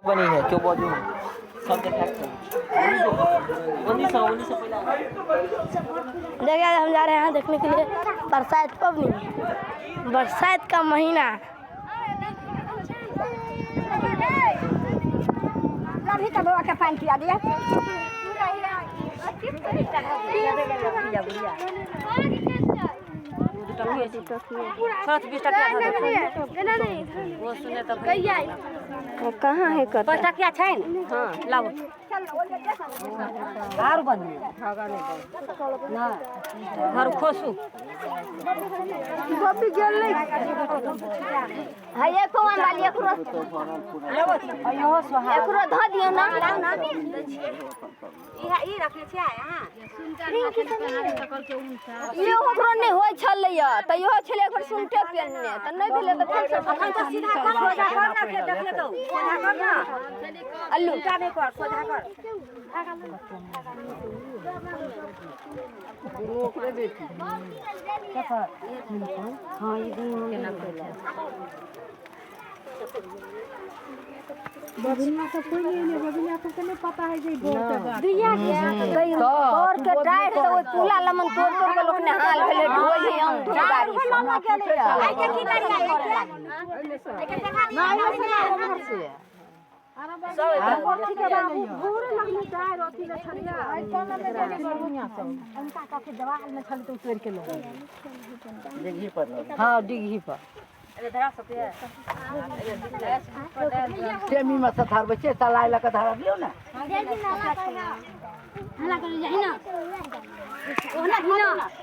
बनी है क्यों बाजू सब देखा देखिए हम जा रहे हैं देखने के लिए बरसात पवनी, बरसात का महीना। अभी तक बाबा के पानी पिया दिया। कहाँ है टकिया छै हाँ लाओ घर बनी ना घर खोसू गोपी गेल नहीं है एको मन वाली एकरो एकरो ध दियो ना ई रखले छै हां ये ओकरो नहीं होय छलैया त इहो छले एकर सुनते पेनने त नहीं भेले त फेर अखन त सीधा कर सोजा कर ना के देखले तो सोजा कर ना अल्लू जाने कर सोजा कर लोग रे बेटी देखा हां ये दिन केना केला बबिना तो कोई नहीं बबिना तो नहीं पता है जे बोर के बात दिया गई बोर के टाइट तो वो चूल्हा लमन तोड़ तोड़ के लोग ने हाल भेले ढोई हम गाड़ी लाना के ले आई के की करिया एके देखा नहीं से ठीक है भूरे लगने जाए रोटी ले छलिया आई कोना में जाके दुनिया सब उनका काके दवाल में छल तो तोड़ के लो डिग्गी पर हां डिग्गी पर अरे धरा सकते हैं सेमी में सथार बच्चे तलाई लगा धरा लियो ना हला कर जाई ना ओना